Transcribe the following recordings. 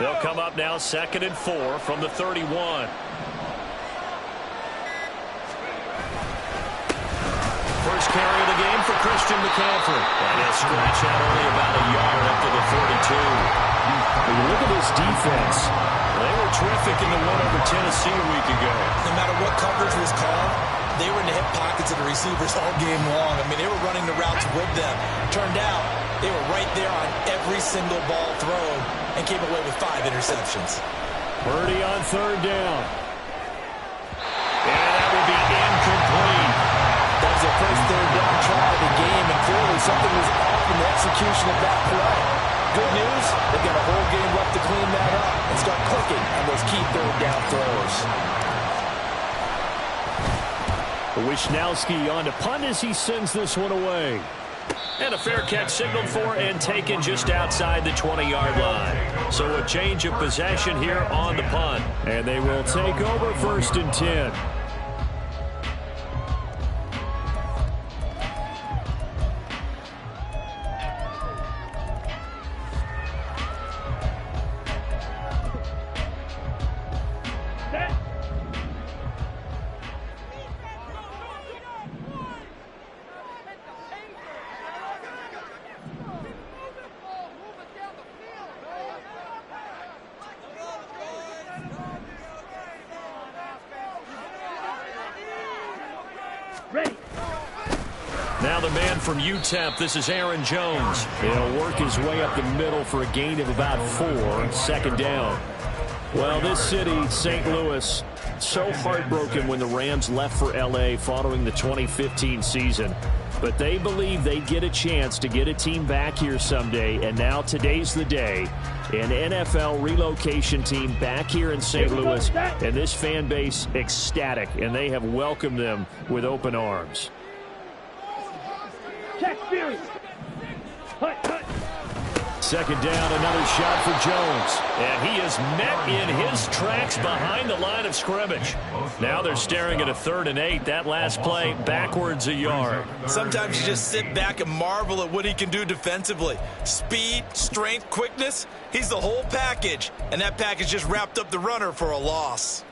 They'll come up now 2nd and 4 from the 31. First carry of the game for Christian McCaffrey. And he'll scratch out only about a yard after the 42. When you look at this defense, they were terrific in the win over Tennessee a week ago. No matter what coverage was called, they were in the hip pockets of the receivers all game long. I mean, they were running the routes with them. Turned out, they were right there on every single ball thrown and came away with 5 interceptions. Purdy on 3rd down. And that will be incomplete. That was their first 3rd down try of the game, and clearly something was off in the execution of that play. Good news, they've got a whole game left to clean that up and start clicking on those key 3rd down throws. Wishnowski on to punt as he sends this one away. And a fair catch signaled for and taken just outside the 20-yard line. So a change of possession here on the punt. And they will take over 1st and 10. Now the man from UTEP, this is Aaron Jones. He'll work his way up the middle for a gain of about 4, 2nd down. Well, this city, St. Louis, so heartbroken when the Rams left for L.A. following the 2015 season. But they believe they get a chance to get a team back here someday, and now today's the day. An NFL relocation team back here in St. Louis, and this fan base ecstatic, and they have welcomed them with open arms. Second down, another shot for Jones. And he is met in his tracks behind the line of scrimmage. Now they're staring at a 3rd and 8. That last play backwards a yard. Sometimes you just sit back and marvel at what he can do defensively. Speed, strength, quickness. He's the whole package. And that package just wrapped up the runner for a loss.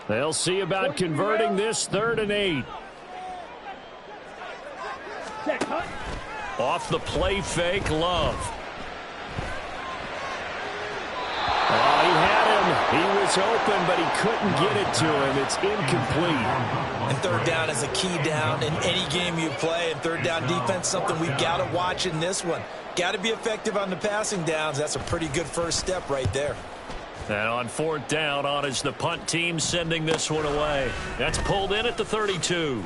They'll see about converting this 3rd and 8. Off the play fake, Love. Oh, he had him. He was open, but he couldn't get it to him. It's incomplete. And 3rd down is a key down in any game you play. And 3rd down defense, something we've got to watch in this one. Got to be effective on the passing downs. That's a pretty good first step right there. And on 4th down, on is the punt team sending this one away. That's pulled in at the 32.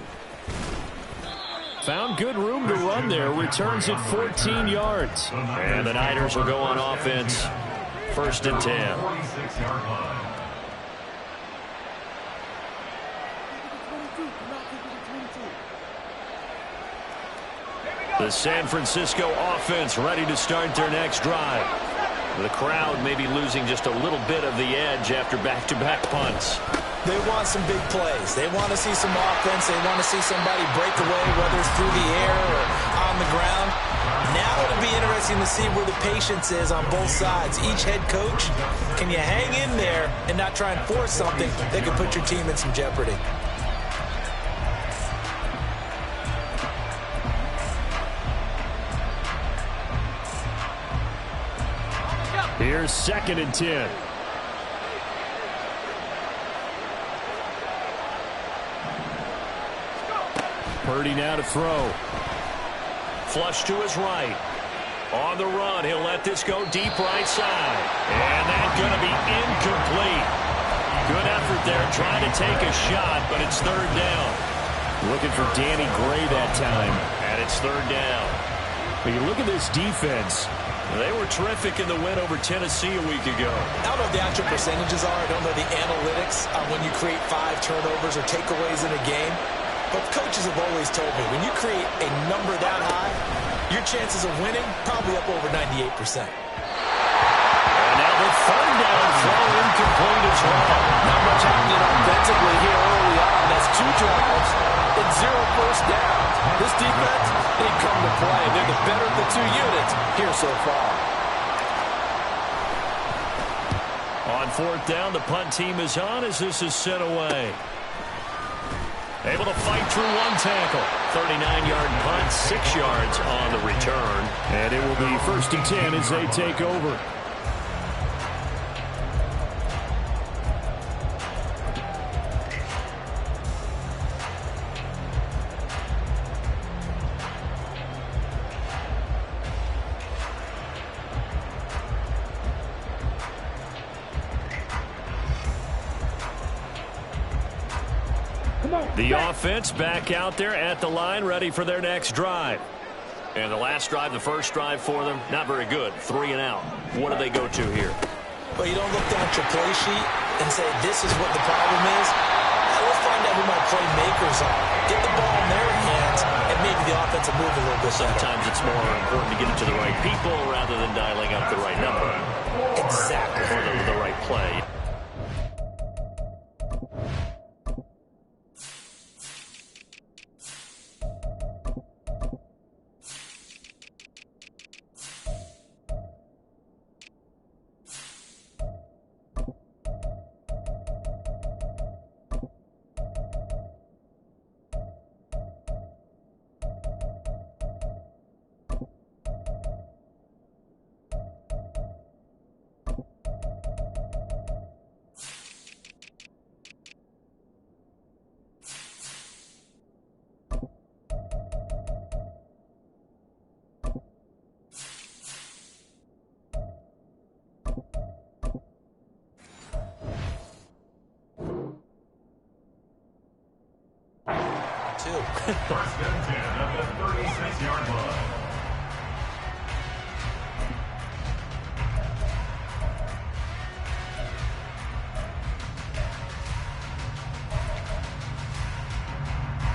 Found good room to run there. Returns at 14 yards. And the Niners will go on offense. 1st and 10. The San Francisco offense ready to start their next drive. The crowd may be losing just a little bit of the edge after back-to-back punts. They want some big plays. They want to see some offense. They want to see somebody break away, whether it's through the air or on the ground. Now it'll be interesting to see where the patience is on both sides. Each head coach, can you hang in there and not try and force something that could put your team in some jeopardy? Here's 2nd and 10. Purdy now to throw. Flush to his right. On the run, he'll let this go deep right side. And that's going to be incomplete. Good effort there trying to take a shot, but it's 3rd down. Looking for Danny Gray that time. And it's 3rd down. But you look at this defense. They were terrific in the win over Tennessee a week ago. I don't know what the actual percentages are. I don't know the analytics on when you create 5 turnovers or takeaways in a game. But coaches have always told me, when you create a number that high, your chances of winning probably up over 98%. And now the 3rd down throw incomplete as well. Not much happening offensively here early on. That's 2 drives and 0 first downs. This defense, they come to play. They're the better of the 2 units here so far. On fourth down, the punt team is on as this is sent away. Able to fight through one tackle. 39-yard punt, 6 yards on the return. And it will be 1st and 10 as they take over. The offense back out there at the line, ready for their next drive. And the last drive, the first drive for them, not very good. 3 and out. What do they go to here? Well, you don't look down at your play sheet and say, this is what the problem is. Let's find out who my playmakers are. Get the ball in their hands, and maybe the offense will move a little bit better. Sometimes it's more important to get it to the right people rather than dialing up the right number. Exactly. For the right play. First and 10 at the 36-yard line.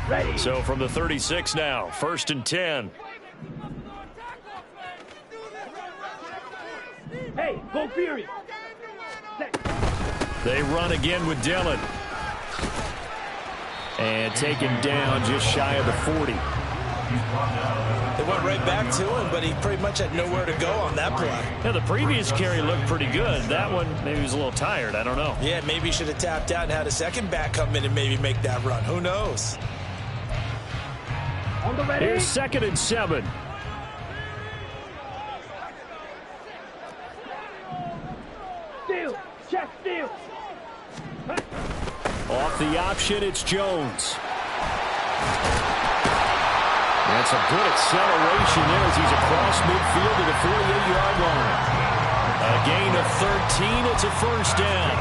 Ready. So from the 36 now, 1st and 10. Hey, go Fury. They run again with Dillon. And taken down just shy of the 40. They went right back to him, but he pretty much had nowhere to go on that play. Yeah, the previous carry looked pretty good. That one, maybe he was a little tired. I don't know. Yeah, maybe he should have tapped out and had a second back come in and maybe make that run. Who knows? On the ready. Here's 2nd and 7. Steal. Check steal. Off the option, it's Jones. That's a good acceleration there as he's across midfield to the 48-yard line. A gain of 13. It's a first down.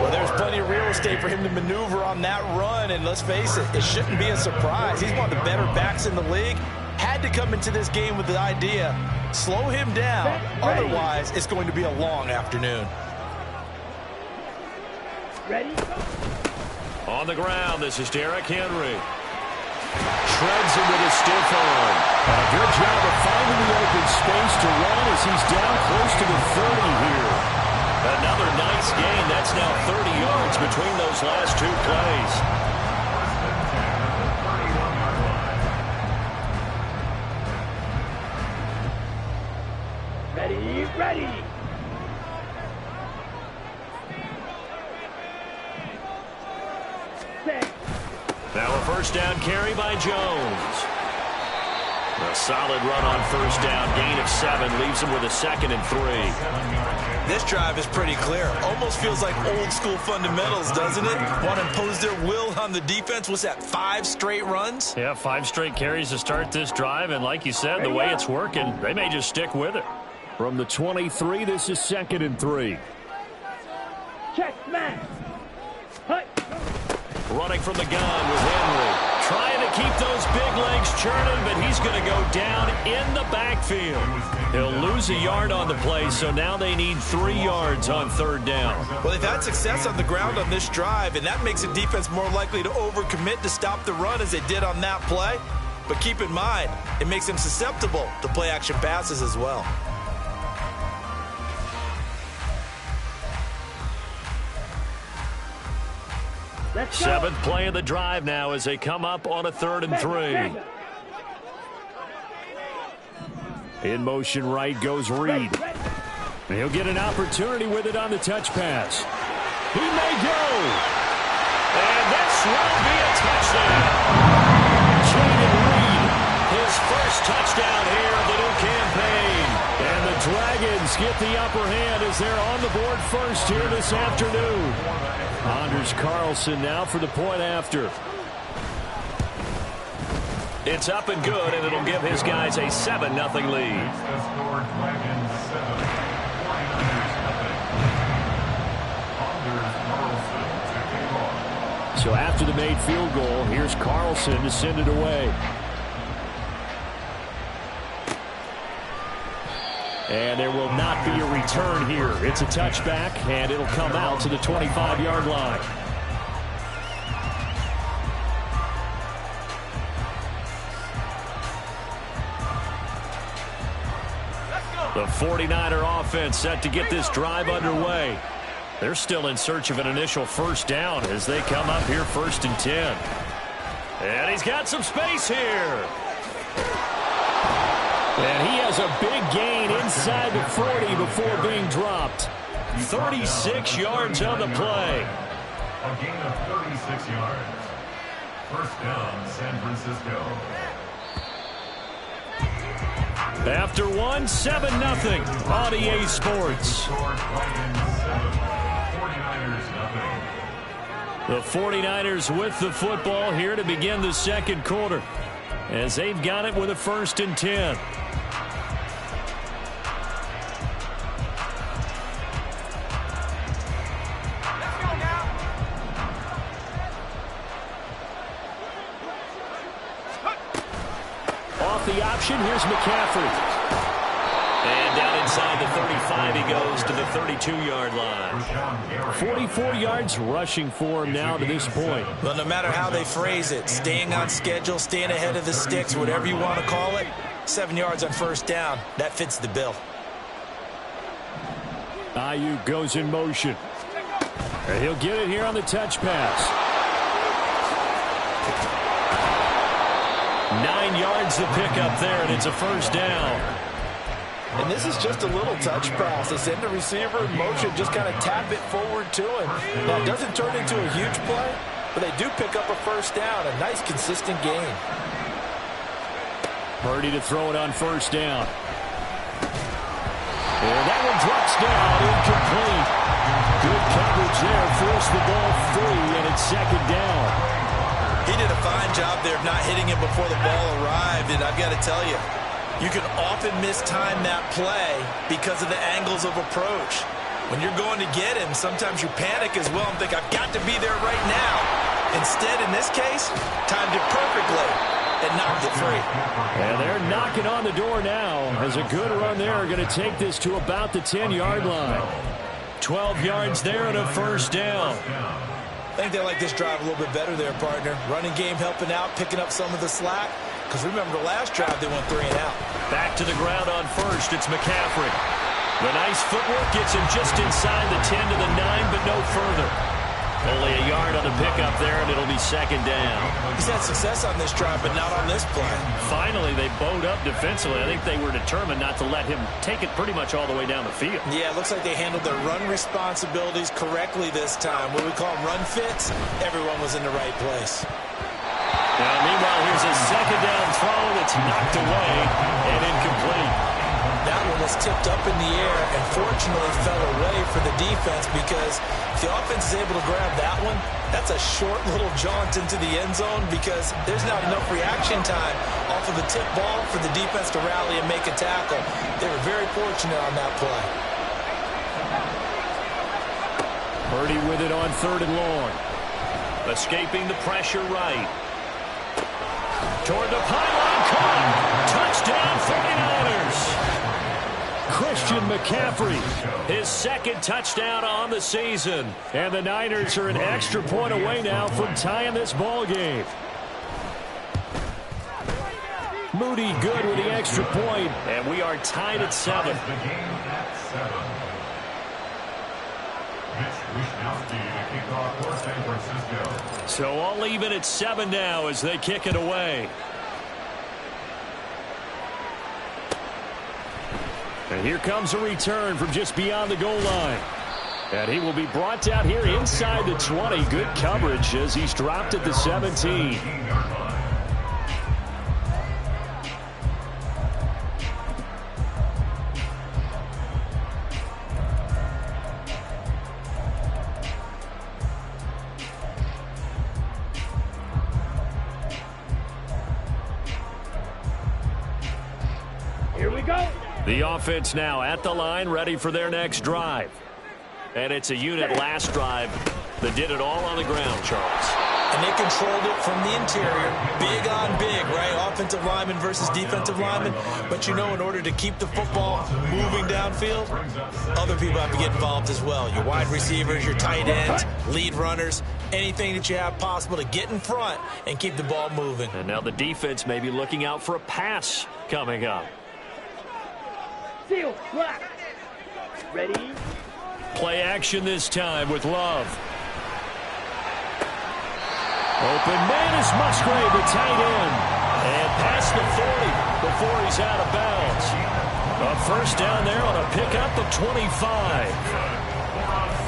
Well, there's plenty of real estate for him to maneuver on that run, and let's face it, it shouldn't be a surprise. He's one of the better backs in the league. Had to come into this game with the idea, slow him down, otherwise it's going to be a long afternoon. Ready? On the ground, this is Derrick Henry. Shreds him with a stiff arm. And a good job of finding the open space to run as he's down close to the 30 here. Another nice gain. That's now 30 yards between those last 2 plays. Ready, ready. Now a first down carry by Jones. A solid run on first down. Gain of 7 leaves him with a 2nd and 3. This drive is pretty clear. Almost feels like old school fundamentals, doesn't it? Want to impose their will on the defense. What's that, 5 straight runs? Yeah, 5 straight carries to start this drive. And like you said, the way it's working, they may just stick with it. From the 23, this is 2nd and 3. Check man. Hey. Running from the gun with Henry. Trying to keep those big legs churning, but he's going to go down in the backfield. He'll lose a yard on the play, so now they need 3 yards on 3rd down. Well, they've had success on the ground on this drive, and that makes the defense more likely to overcommit to stop the run as they did on that play. But keep in mind, it makes them susceptible to play-action passes as well. Let's go. 7th play of the drive now as they come up on a 3rd and 3. In motion right goes Reed. He'll get an opportunity with it on the touch pass. He may go. And this will be a touchdown. Jaden Reed, his first touchdown here of the new campaign. And the Dragons get the upper hand as they're on the board first here this afternoon. Anders Carlson now for the point after. It's up and good, and it'll give his guys a 7-0 lead. So after the made field goal, here's Carlson to send it away. And there will not be a return here. It's a touchback, and it'll come out to the 25-yard line. The 49er offense set to get this drive underway. They're still in search of an initial first down as they come up here 1st and 10. And he's got some space here. And he has a big gain inside the 40 before being dropped. 36 yards on the play. A gain of 36 yards. First down, San Francisco. After one, 7-0 on EA Sports. The 49ers with the football here to begin the second quarter as they've got it with a 1st and 10. Off the option, here's McCaffrey. And down inside the 35, he goes to the 32-yard line. 44 yards rushing for him now to this point. Well, no matter how they phrase it, staying on schedule, staying ahead of the sticks, whatever you want to call it, 7 yards on first down, that fits the bill. Ayuk goes in motion. And he'll get it here on the touch pass. 9 yards to pick up there, and it's a first down. And this is just a little touch pass. They send the receiver in motion, just kind of tap it forward to him. Now, it doesn't turn into a huge play, but they do pick up a first down. A nice, consistent gain. Purdy to throw it on first down. And that one drops down, incomplete. Good coverage there, forced the ball free, and it's 2nd down. He did a fine job there of not hitting him before the ball arrived, and I've got to tell you, you can often mistime that play because of the angles of approach. When you're going to get him, sometimes you panic as well and think, I've got to be there right now. Instead, in this case, timed it perfectly and knocked it free. And they're knocking on the door now as a good run there are going to take this to about the 10-yard line. 12 yards there and a first down. I think they like this drive a little bit better there, partner. Running game helping out, picking up some of the slack. Because remember, the last drive, they went 3 and out. Back to the ground on first. It's McCaffrey. The nice footwork gets him just inside the 10 to the 9, but no further. Only a yard on the pickup there, and it'll be 2nd down. He's had success on this drive, but not on this play. Finally, they bowed up defensively. I think they were determined not to let him take it pretty much all the way down the field. Yeah, it looks like they handled their run responsibilities correctly this time. What we call run fits, everyone was in the right place. Now, meanwhile, here's a 2nd down throw that's knocked away and incomplete. That one was tipped up in the air and fortunately fell away for the defense because if the offense is able to grab that one, that's a short little jaunt into the end zone because there's not enough reaction time off of the tip ball for the defense to rally and make a tackle. They were very fortunate on that play. Purdy with it on 3rd and long. Escaping the pressure right. Toward the pylon, caught. Touchdown, 49ers. Christian McCaffrey. His 2nd touchdown on the season. And the Niners are an extra point away now from tying this ball game. Moody good with the extra point. And we are tied at 7. The game at 7. Mitch Wishnowsky to kick off for San Francisco. So all even at 7 now as they kick it away. And here comes a return from just beyond the goal line. And he will be brought down here inside the 20. Good coverage as he's dropped at the 17. Here we go. The offense now at the line, ready for their next drive. And it's a unit last drive that did it all on the ground, Charles. And they controlled it from the interior. Big on big, right? Offensive lineman versus defensive lineman. But you know, in order to keep the football moving downfield, other people have to get involved as well. Your wide receivers, your tight ends, lead runners, anything that you have possible to get in front and keep the ball moving. And now the defense may be looking out for a pass coming up. Seal, black. Ready? Play action this time with Love. Open man is Musgrave, the tight end. And past the 40 before he's out of bounds. A first down there on a pickup of 25.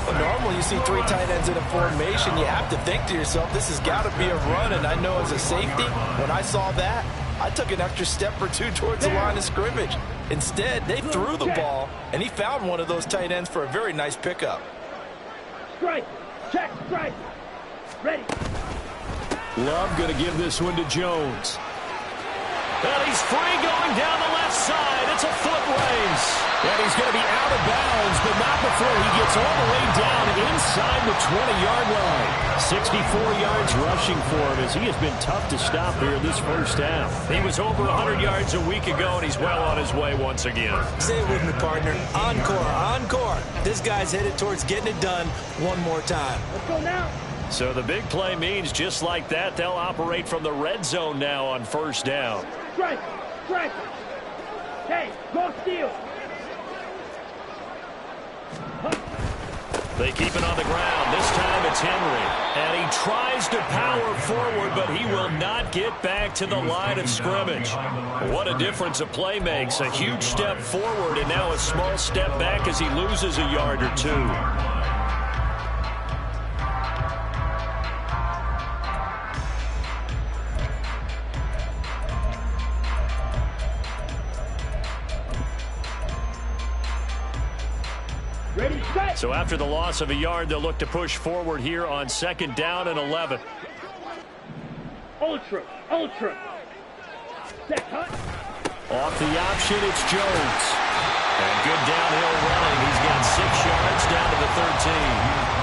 Well, normally you see three tight ends in a formation. You have to think to yourself, this has got to be a run. And I know as a safety, when I saw that, I took an extra step or two towards the line of scrimmage. Instead, they threw the ball, and he found one of those tight ends for a very nice pickup. Strike. Check. Strike. Ready. Love going to give this one to Jones. And he's free going down the left side. It's a foot race. And he's going to be out of bounds, but not before he gets all the way down inside the 20-yard line. 64 yards rushing for him as he has been tough to stop here this first half. He was over 100 yards a week ago, and he's well on his way once again. Say it with me, partner. Encore, encore. This guy's headed towards getting it done one more time. Let's go now. So the big play means just like that, they'll operate from the red zone now on first down. Strike. Strike. Hey, go steal. They keep it on the ground. This time it's Henry. And he tries to power forward, but he will not get back to the line of scrimmage. What a difference a play makes. A huge step forward and now a small step back as he loses a yard or two. Ready, set. So after the loss of a yard, they'll look to push forward here on second down and 11. Ultra. Ultra. Set, cut. Off the option, it's Jones. And good downhill running. He's got 6 yards down to the 13.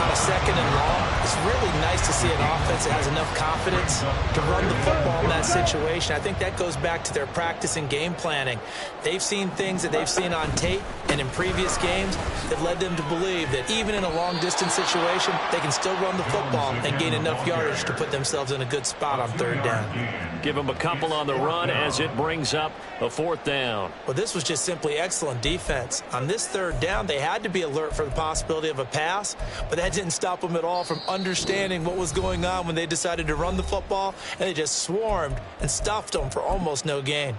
On a second and long, it's really nice to see an offense that has enough confidence to run the football in that situation. I think that goes back to their practice and game planning. They've seen things that they've seen on tape and in previous games that led them to believe that even in a long-distance situation, they can still run the football and gain enough yardage to put themselves in a good spot on third down. Give them a couple on the run as it brings up a fourth down. Well, this was just simply excellent defense. On this third down, they had to be alert for the possibility of a pass, but that didn't stop them at all from understanding what was going on when they decided to run the football, and they just swarmed and stuffed them for almost no gain.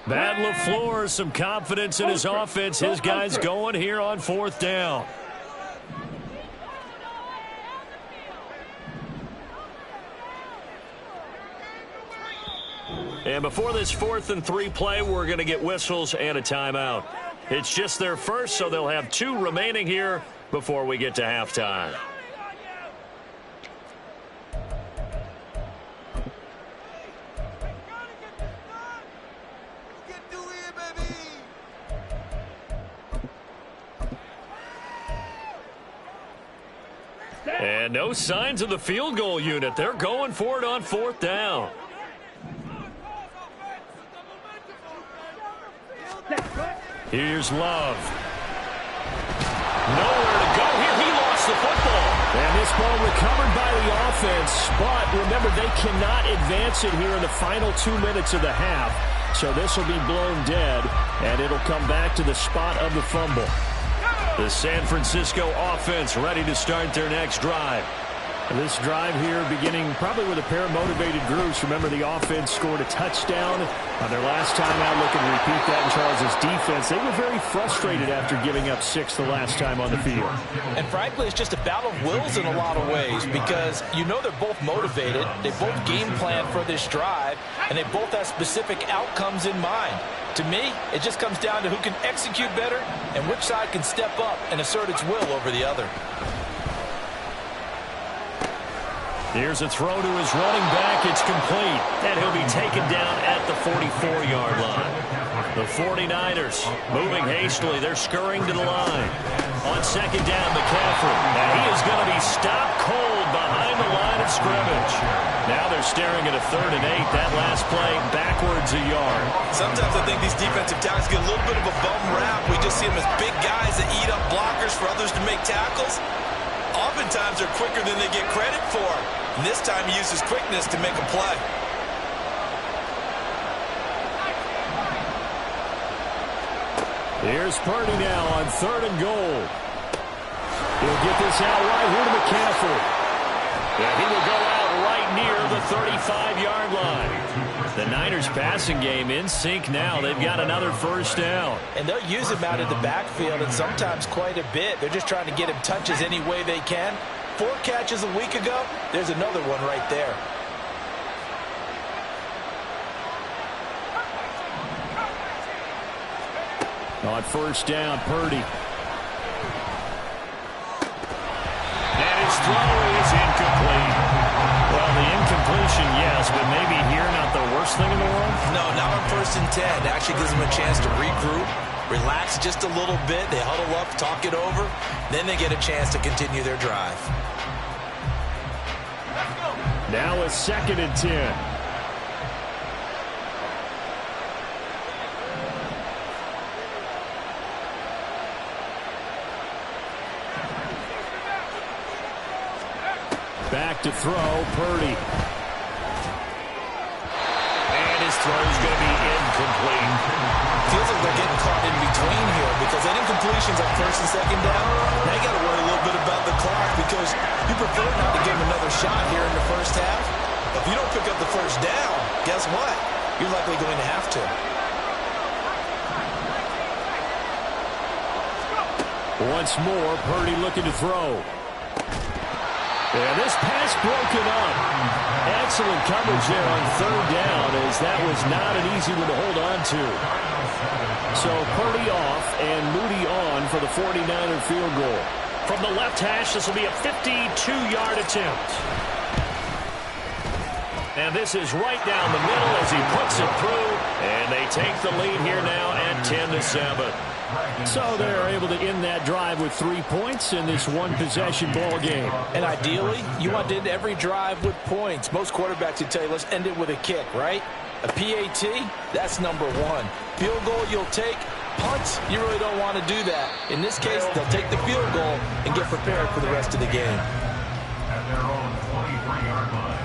Matt LaFleur, some confidence in his offense. His guys going here on fourth down. And before this 4th and 3 play, we're going to get whistles and a timeout. It's just their first, so they'll have 2 remaining here before we get to halftime. And no signs of the field goal unit. They're going for it on fourth down. Here's Love. Nowhere to go here. He lost the football. And this ball recovered by the offense, but remember, they cannot advance it here in the final 2 minutes of the half. So this will be blown dead, and it'll come back to the spot of the fumble. The San Francisco offense ready to start their next drive. This drive here beginning probably with a pair of motivated groups. Remember, the offense scored a touchdown on their last time out. Looking to repeat that in Charles' defense. They were very frustrated after giving up 6 the last time on the field. And frankly, it's just a battle of wills in a lot of ways because you know they're both motivated. They both game plan for this drive, and they both have specific outcomes in mind. To me, it just comes down to who can execute better and which side can step up and assert its will over the other. Here's a throw to his running back. It's complete. And he'll be taken down at the 44-yard line. The 49ers moving hastily. They're scurrying to the line. On second down, McCaffrey. And he is going to be stopped cold behind the line of scrimmage. Now they're staring at a 3rd and 8. That last play backwards a yard. Sometimes I think these defensive tackles get a little bit of a bum rap. We just see them as big guys that eat up blockers for others to make tackles. Oftentimes they're quicker than they get credit for. And this time he uses quickness to make a play. Here's Purdy now on 3rd and goal. He'll get this out right here to McCaffrey. And he will go out right near the 35-yard line. The Niners passing game in sync now. They've got another first down. And they'll use him out in the backfield and sometimes quite a bit. They're just trying to get him touches any way they can. 4 catches a week ago. There's another one right there. On first down, Purdy. And his throw is incomplete. Well, the incompletion, yes, but maybe here not the worst thing in the world? No, not on 1st and 10. It actually gives them a chance to regroup, relax just a little bit. They huddle up, talk it over. Then they get a chance to continue their drive. Now a 2nd and 10. Back to throw, Purdy. And his throw is going to be incomplete. Feels like they're getting caught in between here because that incompletion's on 1st and 2nd down. Now you got to worry a little bit about the clock because you prefer not to give them another shot here in the first half. If you don't pick up the first down, guess what? You're likely going to have to. Once more, Purdy looking to throw. And this pass broken up. Excellent coverage there on 3rd down as that was not an easy one to hold on to. So Purdy off and Moody on for the 49er field goal. From the left hash, this will be a 52-yard attempt. And this is right down the middle as he puts it through. And they take the lead here now at 10-7. So they're able to end that drive with 3 points in this one-possession ball game. And ideally, you want to end every drive with points. Most quarterbacks would tell you, let's end it with a kick, right? A PAT, that's number 1. Field goal you'll take. Punts, you really don't want to do that. In this case, they'll take the field goal and get prepared for the rest of the game. At their own 23-yard line.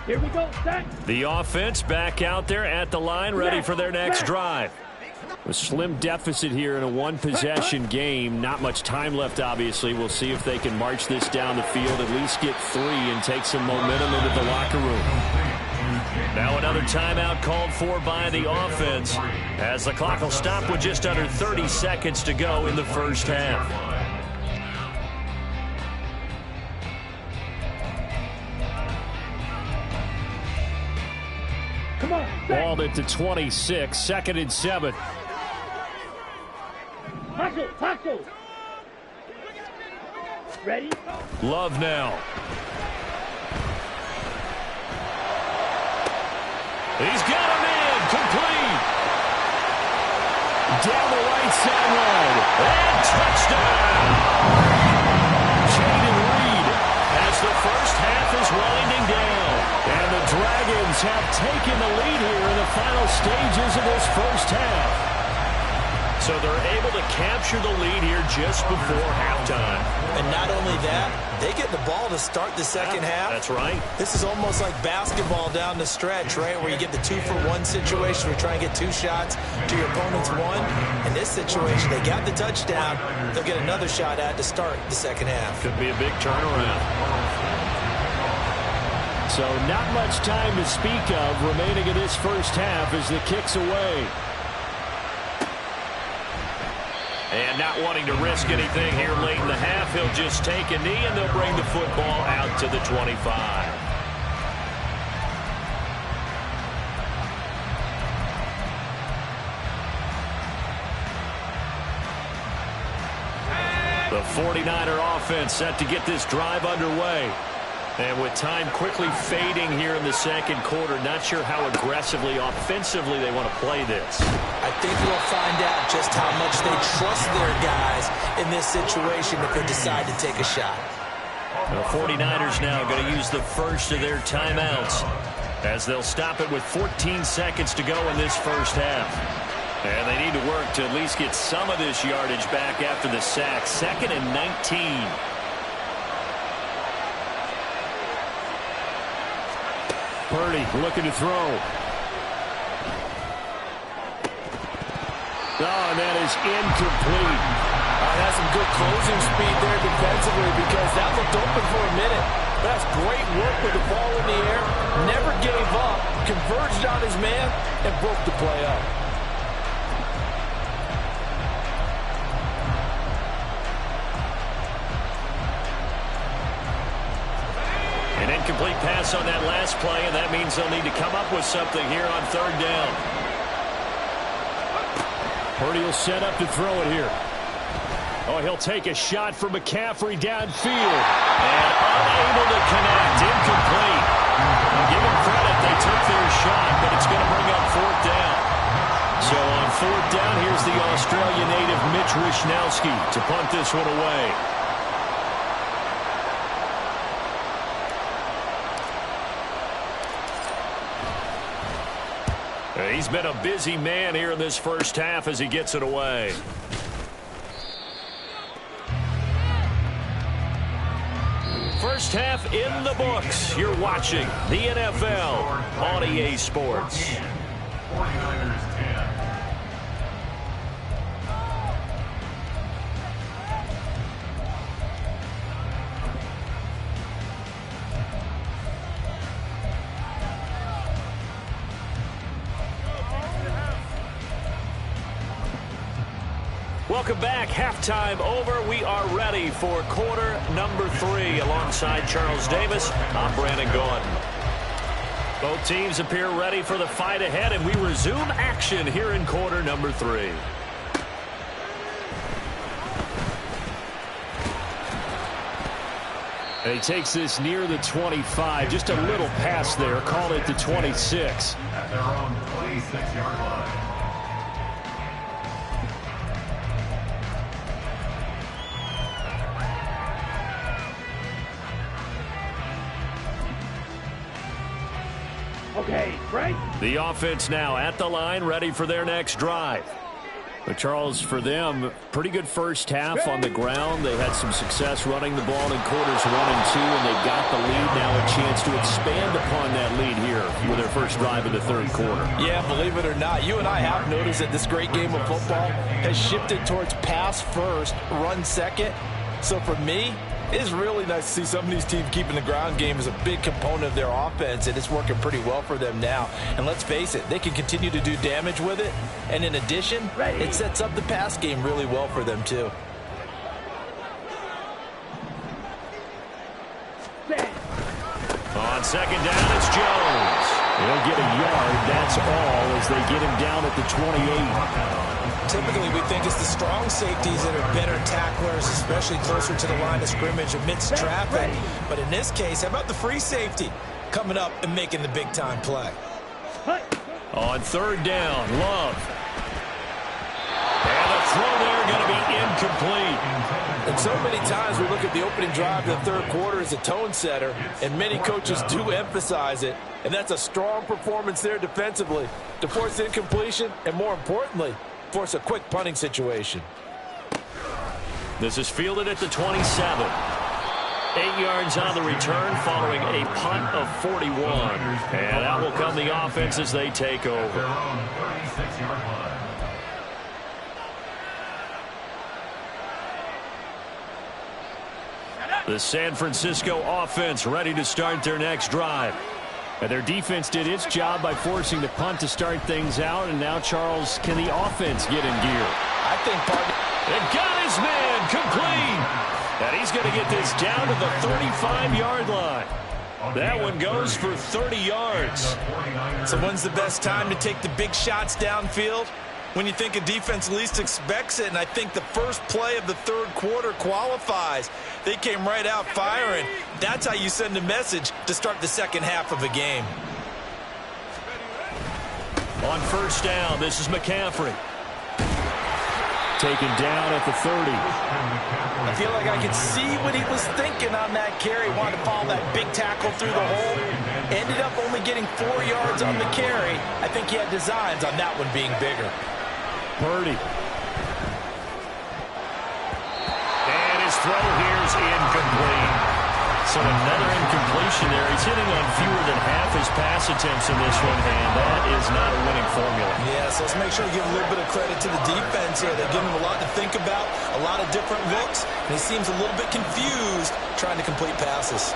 Here we go, set. The offense back out there at the line, ready for their next drive. A slim deficit here in a one-possession game. Not much time left, obviously. We'll see if they can march this down the field, at least get 3 and take some momentum into the locker room. Now another timeout called for by the offense as the clock will stop with just under 30 seconds to go in the first half. Come on, set. Balled it to 26, 2nd and 7. Hustle, hustle. Ready? Love now. He's got him in. down the right sideline. And touchdown! Jayden Reed as the first half is winding down. And the Dragons have taken the lead here in the final stages of this first half. So they're able to capture the lead here just before halftime. And not only that, they get the ball to start the second half. That's right. This is almost like basketball down the stretch, right, where you get the 2-for-1 situation. We're trying to get 2 shots to your opponent's 1. In this situation, they got the touchdown. They'll get another shot at to start the second half. Could be a big turnaround. So not much time to speak of remaining in this first half as the kick's away. And not wanting to risk anything here late in the half, he'll just take a knee and they'll bring the football out to the 25. The 49er offense set to get this drive underway. And with time quickly fading here in the second quarter, not sure how aggressively, offensively they want to play this. I think we'll find out just how much they trust their guys in this situation if they decide to take a shot. The 49ers now going to use the first of their timeouts as they'll stop it with 14 seconds to go in this first half. And they need to work to at least get some of this yardage back after the sack. 2nd and 19. Purdy looking to throw. Oh, and that is incomplete. That's some good closing speed there defensively because that looked open for a minute. That's great work with the ball in the air. Never gave up, converged on his man, and broke the play up. An incomplete pass on that last play, and that means they'll need to come up with something here on 3rd down. Purdy will set up to throw it here. Oh, he'll take a shot for McCaffrey downfield. And unable to connect. Incomplete. I'll give them credit. They took their shot, but it's going to bring up 4th down. So on 4th down, here's the Australian native Mitch Wishnowsky to punt this one away. He's been a busy man here in this first half as he gets it away. First half in the books. You're watching the NFL on EA Sports. 49ers 10. Welcome back. Halftime over. We are ready for quarter number 3. Alongside Charles Davis, I'm Brandon Gaudin. Both teams appear ready for the fight ahead, and we resume action here in quarter number 3. And he takes this near the 25. Just a little pass there. Called it the 26. At their own 26-yard line. Okay, break. The offense now at the line, ready for their next drive. But Charles, for them, pretty good first half on the ground. They had some success running the ball in quarters 1 and 2, and they got the lead. Now a chance to expand upon that lead here with their first drive in the 3rd quarter. Yeah, believe it or not, you and I have noticed that this great game of football has shifted towards pass first, run second. So for me, it's really nice to see some of these teams keeping the ground game as a big component of their offense, and it's working pretty well for them now. And let's face it, they can continue to do damage with it. And in addition, it sets up the pass game really well for them, too. On 2nd down, it's Jones. They'll get a yard, that's all, as they get him down at the 28. Typically, we think it's the strong safeties that are better tacklers, especially closer to the line of scrimmage amidst traffic. But in this case, how about the free safety coming up and making the big-time play? On 3rd down, Love. incomplete. And so many times we look at the opening drive of the third quarter as a tone setter, and many coaches do emphasize it. And that's a strong performance there defensively to force incompletion and, more importantly, force a quick punting situation. This is fielded at the 27. 8 yards on the return following a punt of 41. And that will come the offense as they take over. Their own 36-yard line. The San Francisco offense ready to start their next drive. And their defense did its job by forcing the punt to start things out. And now, Charles, can the offense get in gear? I think And got his man complete. And he's going to get this down to the 35-yard line. That one goes for 30 yards. So when's the best time to take the big shots downfield? When you think a defense least expects it, and I think the first play of the third quarter qualifies. They came right out firing. That's how you send a message to start the second half of a game. On first down, this is McCaffrey. Taken down at the 30. I feel like I could see what he was thinking on that carry. Wanted to follow that big tackle through the hole. Ended up only getting 4 yards on the carry. I think he had designs on that one being bigger. Purdy. And his throw here is incomplete. So another incompletion there. He's hitting on fewer than half his pass attempts in this one, and that is not a winning formula. Yeah, so let's make sure we give a little bit of credit to the defense here. They're giving him a lot to think about, a lot of different looks, and he seems a little bit confused trying to complete passes.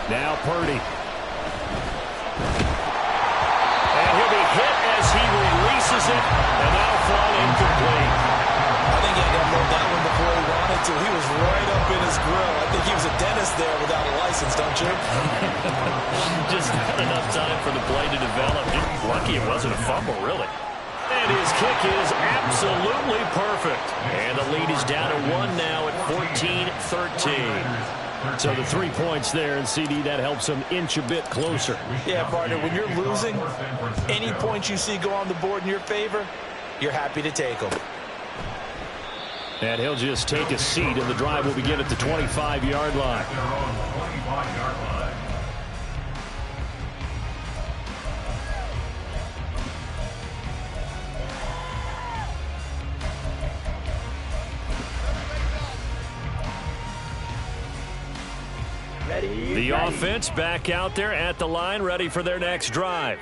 Now Purdy. And he'll be hit as he releases it, and that'll fall incomplete. I think he had to unload that one before he wanted to. He was right up in his grill. I think he was a dentist there without a license, don't you? Just not enough time for the play to develop. Lucky it wasn't a fumble, really. And his kick is absolutely perfect. And the lead is down to 1 now at 14-13. So the 3 points there, and CD, that helps them inch a bit closer. Yeah, partner, when you're losing, any points you see go on the board in your favor, you're happy to take them. And he'll just take a seat, and the drive will begin at the 25-yard line. Their own 25-yard line. The offense back out there at the line, ready for their next drive.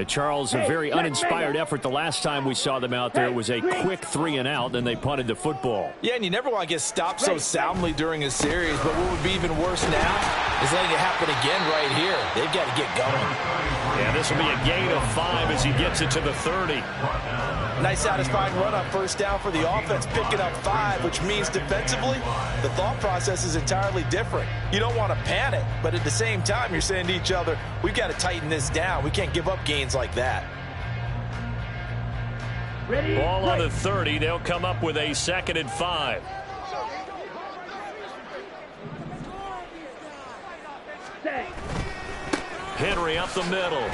Charles, a very uninspired effort the last time we saw them out there. It was a quick 3-and-out, then they punted the football. Yeah, and you never want to get stopped so soundly during a series, but what would be even worse now is letting it happen again right here. They've got to get going. Yeah, this will be a gain of 5 as he gets it to the 30. Nice satisfying run on first down for the offense, picking up 5, which means defensively, the thought process is entirely different. You don't want to panic, but at the same time, you're saying to each other, we've got to tighten this down. We can't give up gains like that. Ball on the 30. They'll come up with a 2nd and 5. Henry up the middle.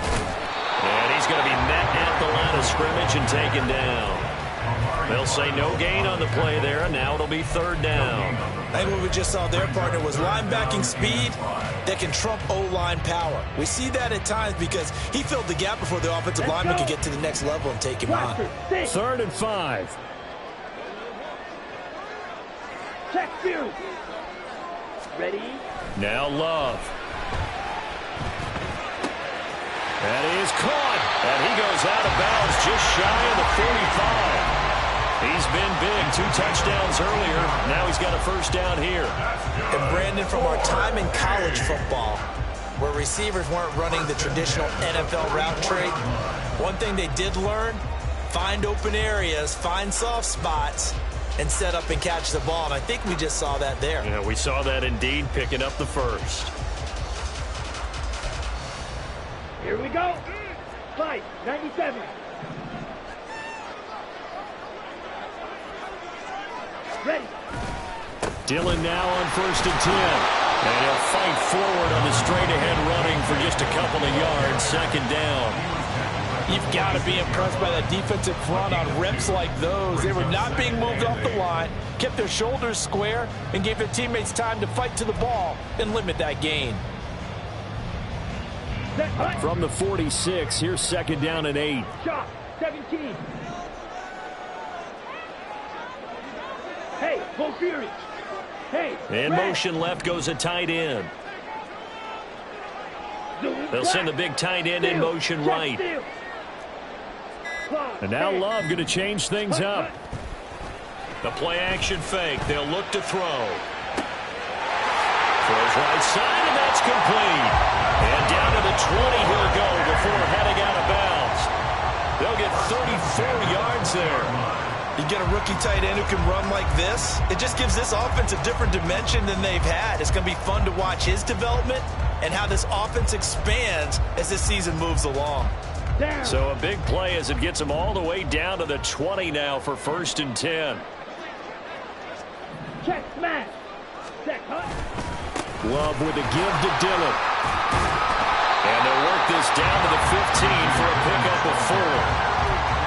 And he's going to be met at the line of scrimmage and taken down. They'll say no gain on the play there, and now it'll be 3rd down. I think what we just saw there, partner, was linebacking speed that can trump O-line power. We see that at times because he filled the gap before the offensive lineman could get to the next level and take him on. 3rd and 5. Check you. Ready? Now Love. That is caught. And he goes out of bounds just shy of the 45. He's been big. 2 touchdowns earlier. Now he's got a 1st down here. And Brandon, from our time in college football, where receivers weren't running the traditional NFL route tree, one thing they did learn, find open areas, find soft spots, and set up and catch the ball. And I think we just saw that there. Yeah, we saw that indeed, picking up the 1st. Here we go. Fight, 97. Ready. Dillon now on 1st and 10. And he'll fight forward on the straight-ahead running for just a couple of yards. Second down. You've got to be impressed by that defensive front on reps like those. They were not being moved off the line, kept their shoulders square, and gave their teammates time to fight to the ball and limit that gain. From the 46, here's second down and 8. Shot, 17. Hey, Bo Fury. Hey, In motion left goes a tight end. They'll send the big tight end in motion right. And now Love going to change things up. The play action fake. They'll look to throw. Throws right side, and that's complete. And down to the 20 he'll go before heading out of bounds. They'll get 34 yards there. You get a rookie tight end who can run like this, it just gives this offense a different dimension than they've had. It's going to be fun to watch his development and how this offense expands as this season moves along. So a big play as it gets them all the way down to the 20 now for 1st and 10. Check smash. Check hut. Love with the give to Dillon. And they'll work this down to the 15 for a pickup of 4.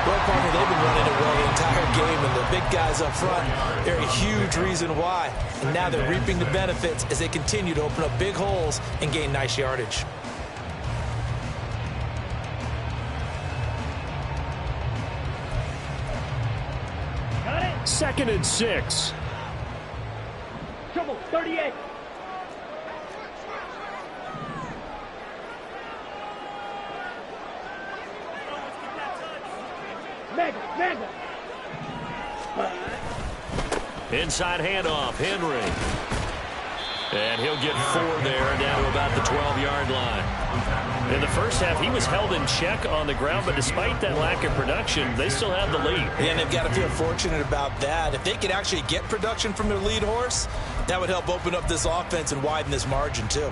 Well, partner, they've been running it well the entire game, and the big guys up front, they're a huge reason why. And now they're reaping the benefits as they continue to open up big holes and gain nice yardage. Got it. 2nd and 6. Trouble, 38. Mega. Inside handoff, Henry. And he'll get 4 there, down to about the 12-yard line. In the first half, he was held in check on the ground, but despite that lack of production, they still have the lead. And they've got to feel fortunate about that. If they could actually get production from their lead horse, that would help open up this offense and widen this margin, too.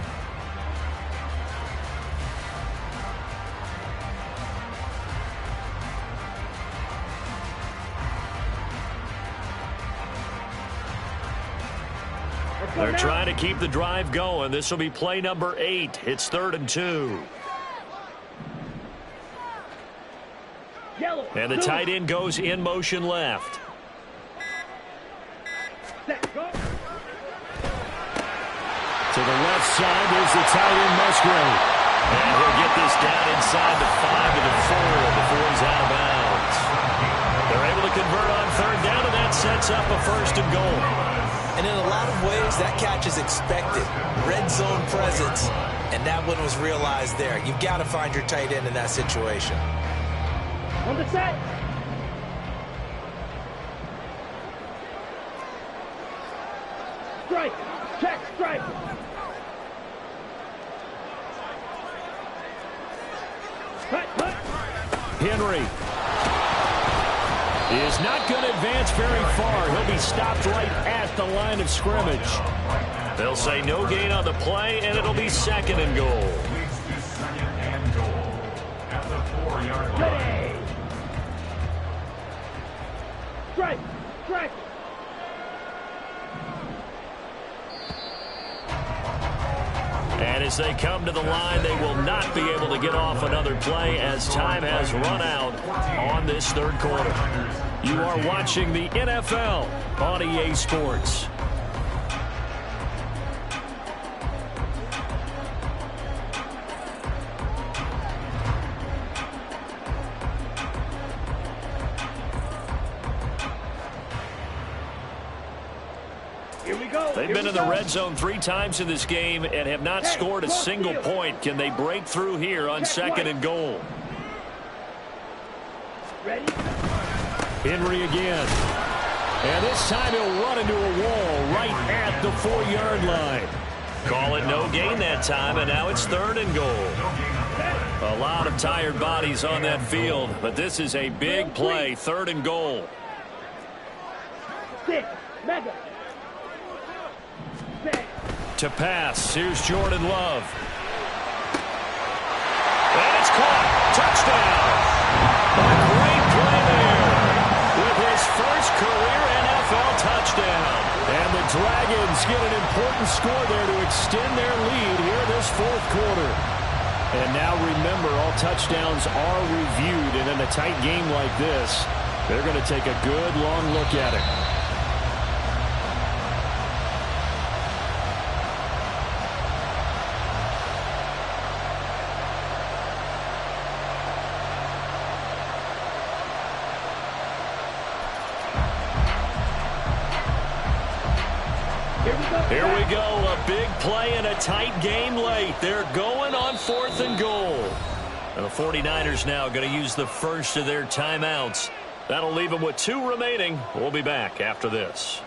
They're trying to keep the drive going. This will be play number 8. It's 3rd and 2. Yellow. And the tight end goes in motion left. Set, go. To the left side is the tight end Musgrave. And he'll get this down inside the 5 to the 4 before he's out of bounds. They're able to convert on 3rd down, and that sets up a 1st and goal. And in a lot of ways, that catch is expected. Red zone presence, and that one was realized there. You've got to find your tight end in that situation. On the set. Strike. Check, strike. Cut. Henry is not going to advance very far. He'll be stopped right at the line of scrimmage. They'll say no gain on the play, and it'll be 2nd and goal. Leads to 2nd and goal at the 4-yard line. Ready. Strike. And as they come to the line, they will not be able to get off another play as time has run out on this 3rd quarter. You are watching the NFL on EA Sports. Here we go. They've been in the red zone 3 times in this game and have not scored a single point. Can they break through here on 2nd and goal? Ready? Henry again. And this time he'll run into a wall right at the 4-yard line. Call it no gain that time, and now it's 3rd and goal. A lot of tired bodies on that field, but this is a big play, 3rd and goal. 6. Mega. To pass, here's Jordan Love. And it's caught. Touchdown. A great play there with his first career NFL touchdown. And the Dragons get an important score there to extend their lead here this fourth quarter. And now remember, all touchdowns are reviewed, and in a tight game like this, they're going to take a good long look at it. Here we go, a big play in a tight game late. They're going on 4th and goal. And the 49ers now going to use the first of their timeouts. That'll leave them with 2 remaining. We'll be back after this.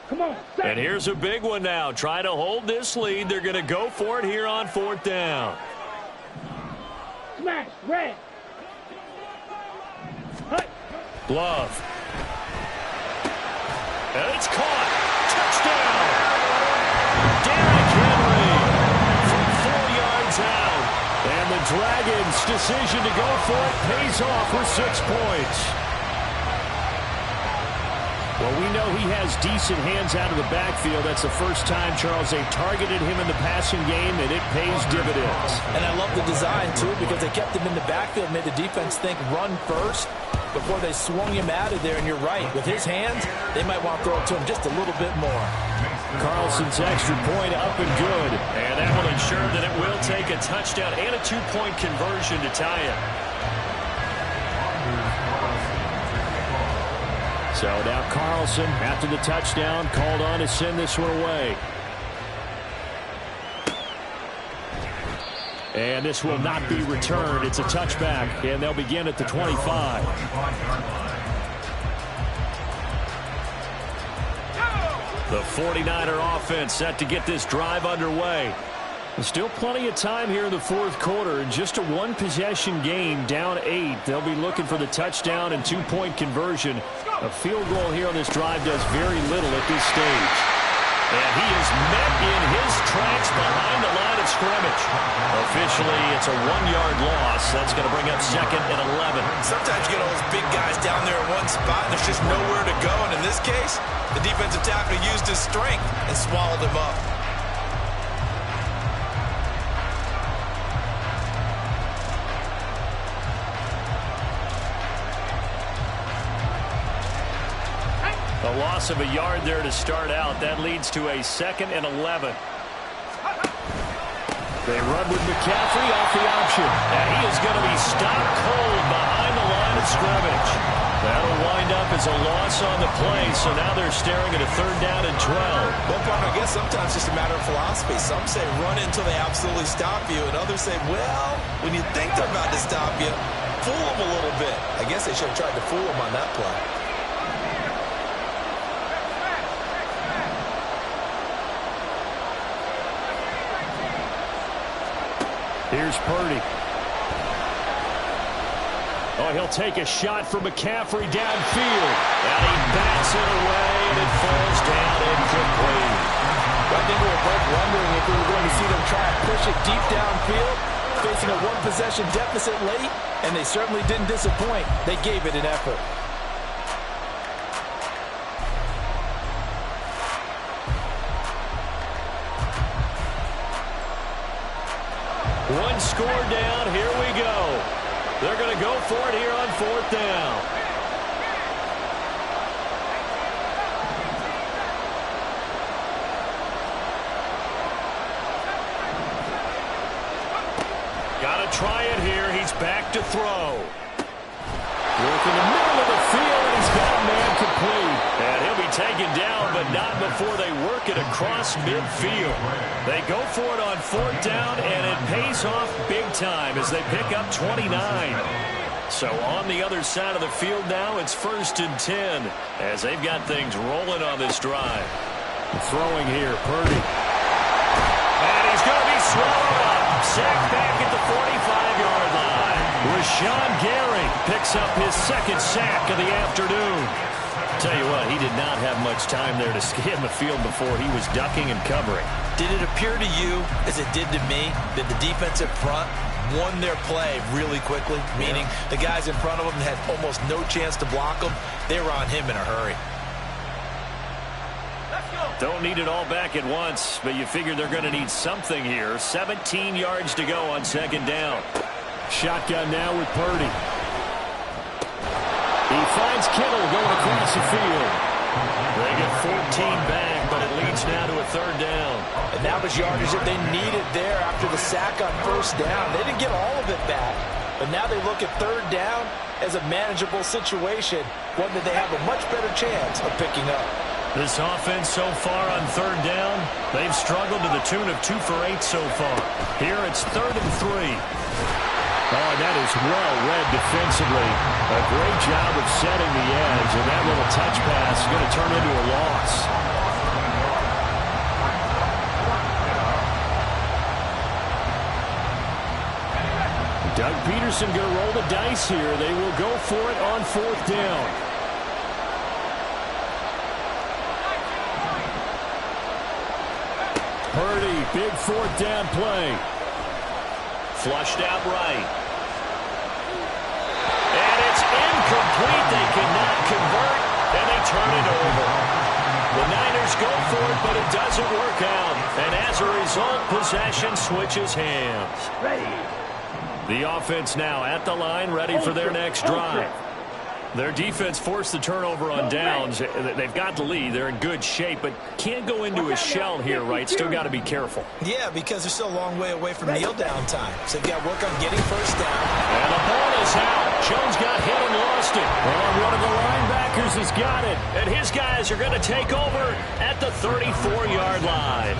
Come on, and here's a big one now. Trying to hold this lead. They're going to go for it here on 4th down. Smash, red. Hut. Glove. And it's caught. Touchdown. Derrick Henry from 4 yards out. And the Dragons' decision to go for it pays off for 6 points. Well, we know he has decent hands out of the backfield. That's the first time, Charles, they've targeted him in the passing game, and it pays dividends. And I love the design, too, because they kept him in the backfield, made the defense think run first before they swung him out of there. And you're right, with his hands, they might want to throw it to him just a little bit more. Carlson's extra point up and good. And that will ensure that it will take a touchdown and a 2-point conversion to tie it. So now Carlson, after the touchdown, called on to send this one away. And this will not be returned. It's a touchback, and they'll begin at the 25. The 49er offense set to get this drive underway. There's still plenty of time here in the fourth quarter. In just a 1-possession game, down 8. They'll be looking for the touchdown and 2-point conversion. A field goal here on this drive does very little at this stage. And he is met in his tracks behind the line of scrimmage. Officially, it's a 1-yard loss. That's going to bring up 2nd and 11. Sometimes you get all those big guys down there in one spot, and there's just nowhere to go. And in this case, the defensive tackle used his strength and swallowed him up. A loss of a yard there to start out. That leads to a 2nd and 11. They run with McCaffrey off the option. And he is going to be stopped cold behind the line of scrimmage. That'll wind up as a loss on the play. So now they're staring at a 3rd down and 12. Well, partner, I guess sometimes it's just a matter of philosophy. Some say run until they absolutely stop you. And others say, well, when you think they're about to stop you, fool them a little bit. I guess they should have tried to fool them on that play. Here's Purdy. Oh, he'll take a shot from McCaffrey downfield. And he bats it away, and it falls down incomplete. I think we were both wondering if we were going to see them try and push it deep downfield, facing a 1-possession deficit late, and they certainly didn't disappoint. They gave it an effort. One score down, here we go. They're going to go for it here on 4th down. Got to try it here. He's back to throw. Work in the middle of the field, and he's got a man complete. And he'll be taken down, but not before they work it across midfield. They go for it on 4th down, and it pays off big time as they pick up 29. So on the other side of the field now, it's 1st and 10 as they've got things rolling on this drive. Throwing here, Purdy. And he's going to be swallowed up. Sacked back at the 45-yard line. Rashawn Gary picks up his 2nd sack of the afternoon. Tell you what, he did not have much time there to scan the field before he was ducking and covering. Did it appear to you, as it did to me, that the defensive front won their play really quickly? Meaning the guys in front of them had almost no chance to block them. They were on him in a hurry. Don't need it all back at once, but you figure they're going to need something here. 17 yards to go on second down. Shotgun now with Purdy. He finds Kittle going across the field. They get 14 back, but it leads now to a third down. And that was yardage that they needed there after the sack on first down. They didn't get all of it back, but now they look at third down as a manageable situation, one that they have a much better chance of picking up. This offense so far on third down, they've struggled to the tune of 2 for 8 so far. Here it's 3rd and 3. Oh, that is well read defensively. A great job of setting the edge, and that little touch pass is going to turn into a loss. Doug Peterson going to roll the dice here. They will go for it on 4th down. Purdy, big 4th down play. Flushed out right. And it's incomplete. They cannot convert, and they turn it over. The Niners go for it, but it doesn't work out. And as a result, possession switches hands. Ready. The offense now at the line, ready for their next drive. Their defense forced the turnover on downs. They've got the lead. They're in good shape, but can't go into a shell here, right? Still got to be careful. Yeah, because they're still a long way away from kneel down time. So they've got to work on getting first down. And the ball is out. Jones got hit and lost it. And one of the linebackers has got it. And his guys are going to take over at the 34-yard line.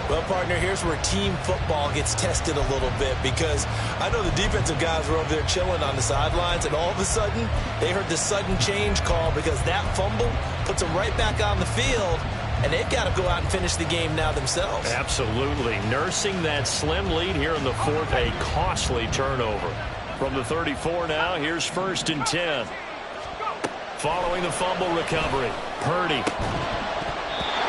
Well, partner, here's where team football gets tested a little bit, because I know the defensive guys were over there chilling on the sidelines, and all of a sudden they heard the sudden change call because that fumble puts them right back on the field, and they've got to go out and finish the game now themselves. Absolutely. Nursing that slim lead here in the 4th, a costly turnover. From the 34 now, here's 1st and 10. Following the fumble recovery, Purdy.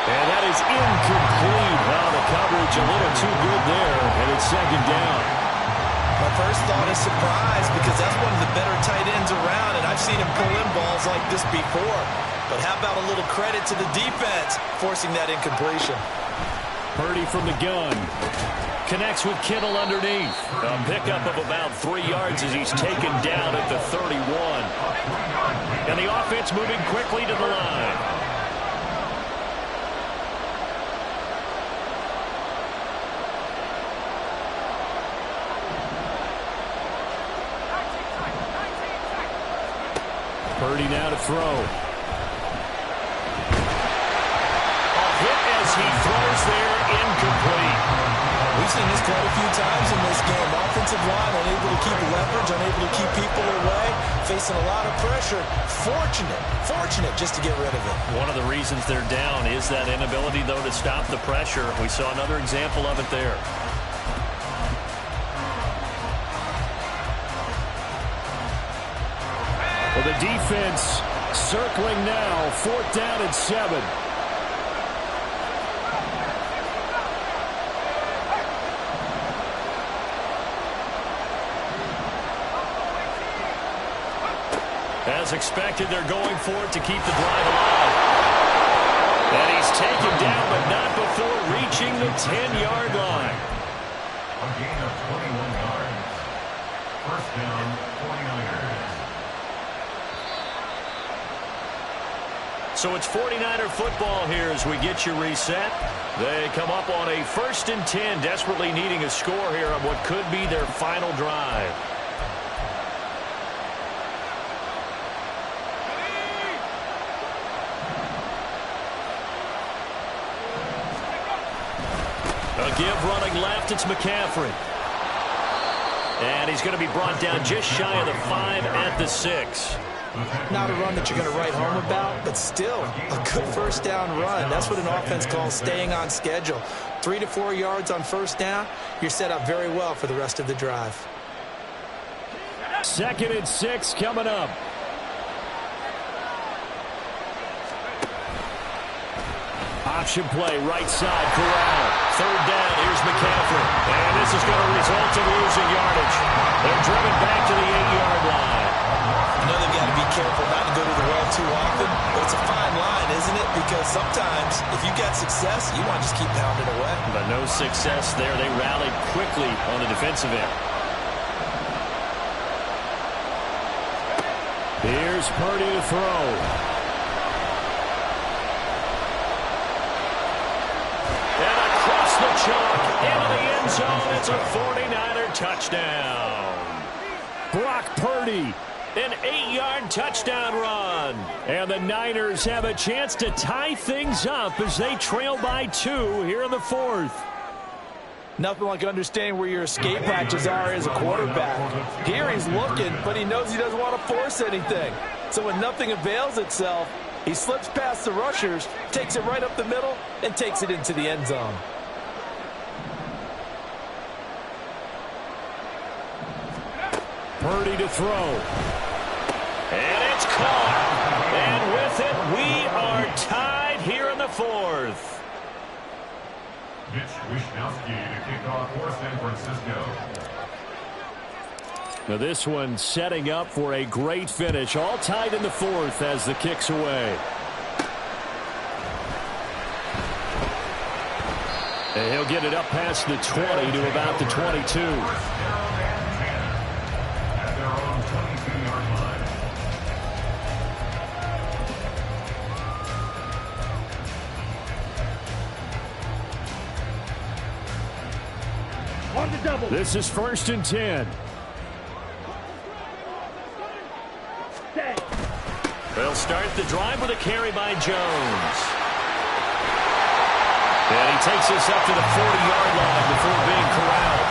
And that is incomplete. Well, the coverage a little too good there, and it's 2nd down. My first thought is surprise, because that's one of the better tight ends around, and I've seen him pull in balls like this before. But how about a little credit to the defense forcing that incompletion? Purdy from the gun. Connects with Kittle underneath. A pickup of about 3 yards as he's taken down at the 31. And the offense moving quickly to the line. Purdy now to throw. A hit as he throws there, incomplete. We've seen this quite a few times in this game. Offensive line unable to keep leverage, unable to keep people away, facing a lot of pressure. Fortunate just to get rid of it. One of the reasons they're down is that inability, though, to stop the pressure. We saw another example of it there. Well, the defense circling now, 4th down and 7. As expected, they're going for it to keep the drive alive. And he's taken down, but not before reaching the 10-yard line. A gain of 21 yards. First down, 49ers. So it's 49er football here as we get you reset. They come up on a 1st and 10, desperately needing a score here on what could be their final drive. A give running left, it's McCaffrey. And he's going to be brought down just shy of the 5 at the 6. Not a run that you're going to write home about, but still a good first down run. That's what an offense calls staying on schedule. 3 to 4 yards on first down, you're set up very well for the rest of the drive. 2nd and 6 coming up. option play, right side, Corral. Third down, here's McCaffrey. And this is going to result in losing yardage. They're driven back to the 8-yard line. I know they've got to be careful not to go to the well too often, but it's a fine line, isn't it? Because sometimes, if you've got success, you want to just keep pounding away. But no success there. They rallied quickly on the defensive end. Here's Purdy to throw. And across the chalk, into the end zone. It's a 49er touchdown. Brock Purdy, an 8-yard touchdown run. And the Niners have a chance to tie things up as they trail by 2 here in the 4th. Nothing like understanding where your escape hatches are as a quarterback. Here he's looking, but he knows he doesn't want to force anything. So when nothing avails itself, he slips past the rushers, takes it right up the middle, and takes it into the end zone. Purdy to throw. And it's caught. And with it, we are tied here in the 4th. Mitch Wishnowsky to kick off for San Francisco. Now this one setting up for a great finish. All tied in the 4th as the kick's away. And he'll get it up past the 20 to about the 22. At their own 22-yard line. On the double. This is 1st and 10. Set. They'll start the drive with a carry by Jones. And he takes this up to the 40-yard line before being corralled.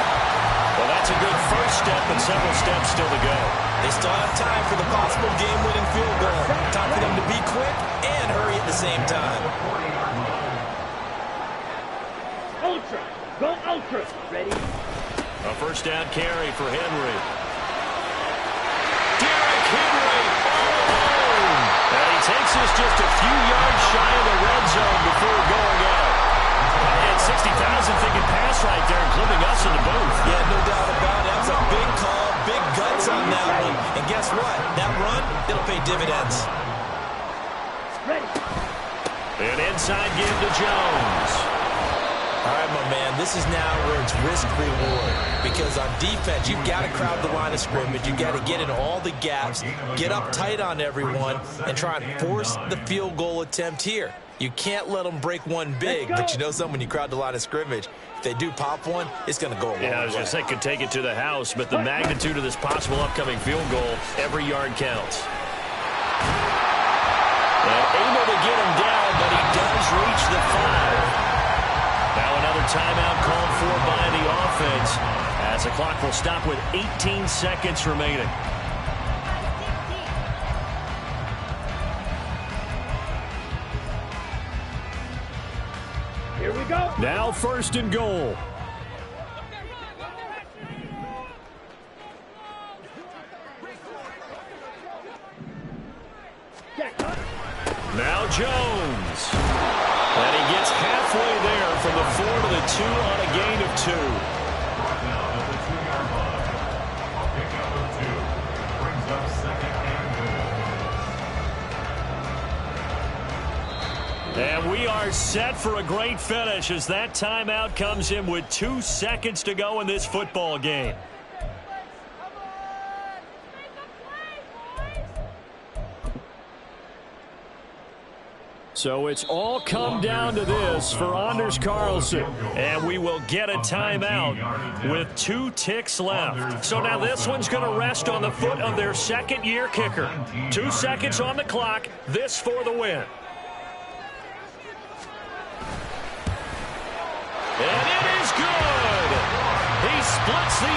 Well, that's a good first step, but several steps still to go. They still have time for the possible game-winning field goal. Time for them to be quick and hurry at the same time. Ultra. Go ultra. Ready? A first down carry for Henry. Derrick Henry all alone. And he takes this just a few yards shy of the red zone before going out. And 60,000 thinking pass right there, including us in the booth. Yeah, no doubt about it. That was a big call, big guts on that one. And guess what? That run, it'll pay dividends. Ready. An inside give to Jones. All right, my man, this is now where it's risk-reward. Because on defense, you've got to crowd the line of scrimmage. You've got to get in all the gaps, get up tight on everyone, and try and force the field goal attempt here. You can't let them break one big, but you know something, when you crowd the line of scrimmage, if they do pop one, it's going to go a long way. Yeah, I was going to say, could take it to the house, but the magnitude of this possible upcoming field goal, every yard counts. And able to get him down, but he does reach the 5. Now another timeout called for by the offense as the clock will stop with 18 seconds remaining. Here we go. Now 1st and goal. Now Jones. And he gets halfway there from the 4 to the 2 on a gain of 2. Now at the 2-yard line. Pickup of 2. Brings up 2nd and goal. And we are set for a great finish as that timeout comes in with 2 seconds to go in this football game. So it's all come down to this for Anders Carlson. And we will get a timeout with 2 ticks left. So now this one's going to rest on the foot of their second-year kicker. 2 seconds on the clock. This for the win. And it is good. He splits the